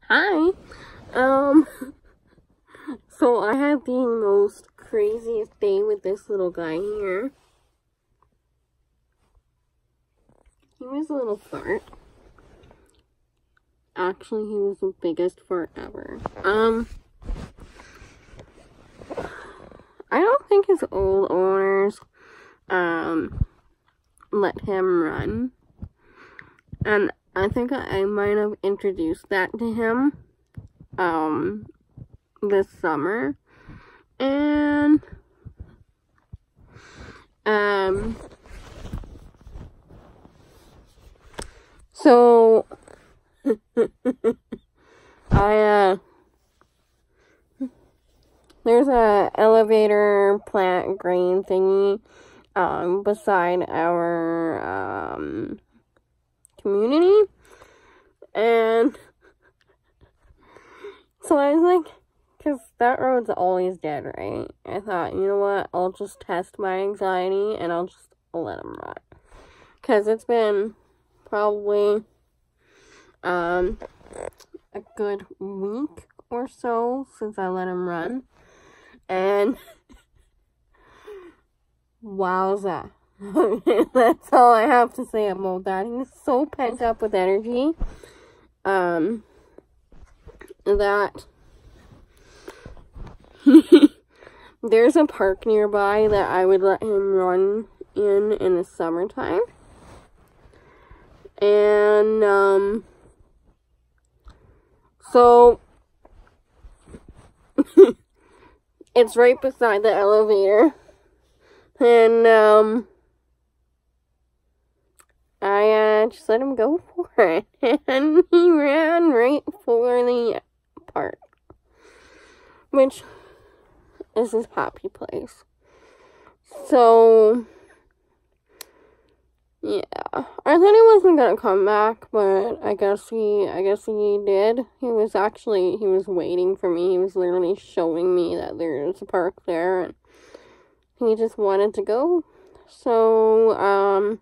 Hi. So I had the most craziest day with this little guy here. He was a little fart. Actually, he was the biggest fart ever. I don't think his old owners, let him run. And I think I might have introduced that to him, this summer. And, so, there's a elevator plant grain thingy, beside our, community, and so I was like, because that road's always dead, right? I thought, you know what, I'll just test my anxiety, and I'll just let him run, because it's been probably, a good week or so since I let him run, and wowza. That's all I have to say about that. He's so pent up with energy, that there's a park nearby that I would let him run in the summertime. And, so, it's right beside the elevator, and, I just let him go for it, and he ran right for the park, which is his happy place. So, yeah, I thought he wasn't gonna come back, but I guess he did. He was waiting for me. He was literally showing me that there's a park there, and he just wanted to go. So,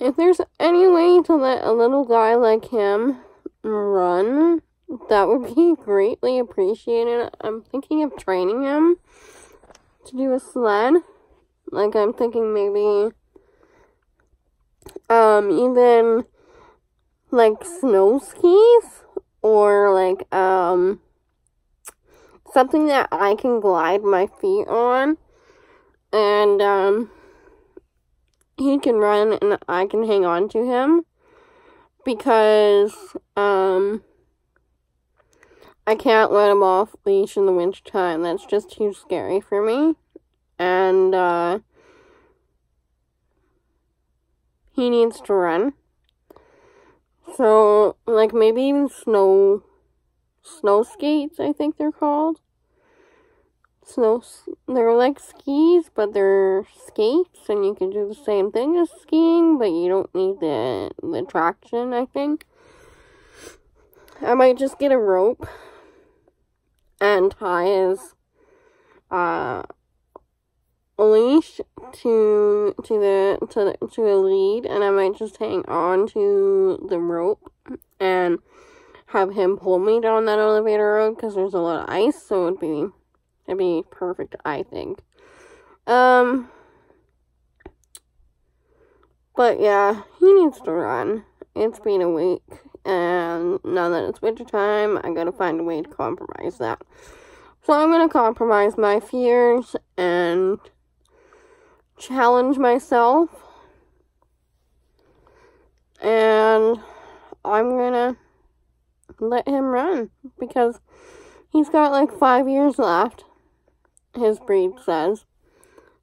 if there's any way to let a little guy like him run, that would be greatly appreciated. I'm thinking of training him to do a sled. Like, I'm thinking maybe, even, like, snow skis, or, like, something that I can glide my feet on, and, he can run and I can hang on to him, because, I can't let him off leash in the winter time. That's just too scary for me. And, he needs to run. So, like, maybe even snow skates, I think they're called. They're like skis, but they're skates, and you can do the same thing as skiing, but you don't need the traction, I think. I might just get a rope and tie his leash to a lead, and I might just hang on to the rope and have him pull me down that elevator road, because there's a lot of ice, so it'd be perfect, I think. But yeah, he needs to run. It's been a week, and now that it's winter time, I gotta find a way to compromise that. So I'm gonna compromise my fears and challenge myself, and I'm gonna let him run, because he's got like 5 years left, his breed says.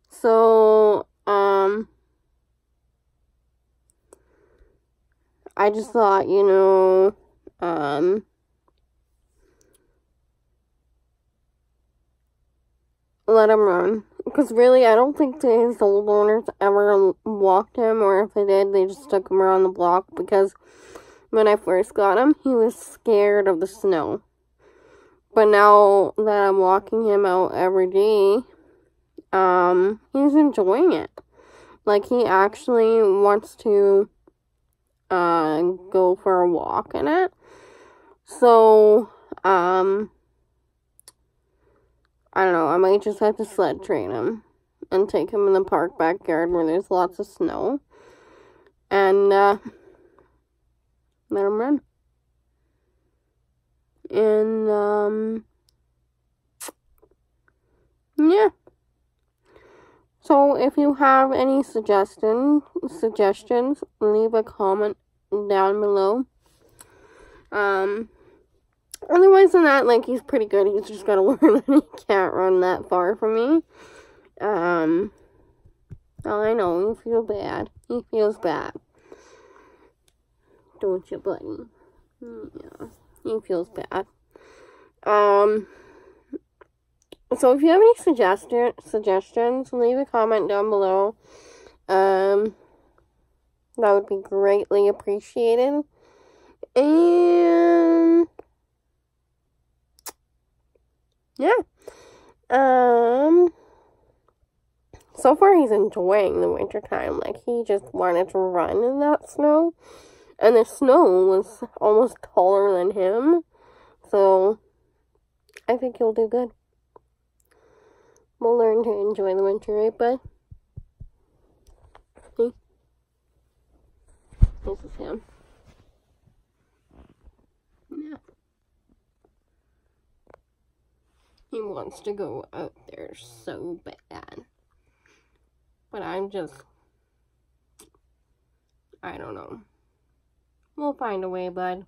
So, I just thought, you know, let him run. Because really, I don't think his old owners ever walked him, or if they did, they just took him around the block, because when I first got him, he was scared of the snow. But now that I'm walking him out every day, he's enjoying it. Like, he actually wants to, go for a walk in it. So, I don't know, I might just have to sled train him and take him in the park backyard where there's lots of snow. And, let him run. And, yeah. So, if you have any suggestions, leave a comment down below. Otherwise than that, like, he's pretty good. He's just gotta learn that he can't run that far from me. Oh, I know, you feel bad. He feels bad. Don't you, buddy? Yeah, he feels bad. So if you have any suggestions, leave a comment down below. That would be greatly appreciated. And yeah. So far he's enjoying the winter time. Like, he just wanted to run in that snow. And the snow was almost taller than him. So I think he'll do good. We'll learn to enjoy the winter, right, bud? See? This is him. Yeah. He wants to go out there so bad. But I'm just, I don't know. We'll find a way, bud.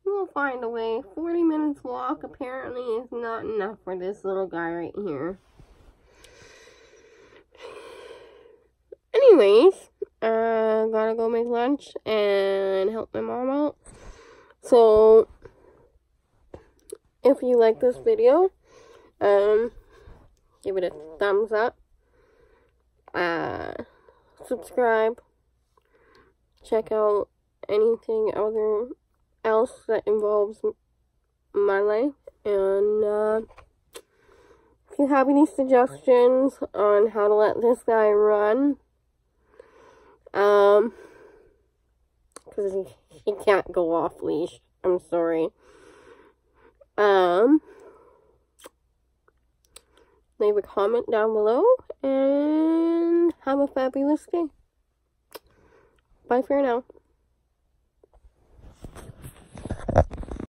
We'll find a way. 40 minutes walk apparently is not enough for this little guy right here. Anyways, gotta go make lunch and help my mom out. So, if you like this video, give it a thumbs up. Subscribe. Check out anything else that involves my life. And if you have any suggestions on how to let this guy run, because he can't go off leash. I'm sorry. Leave a comment down below and have a fabulous day. Bye for now.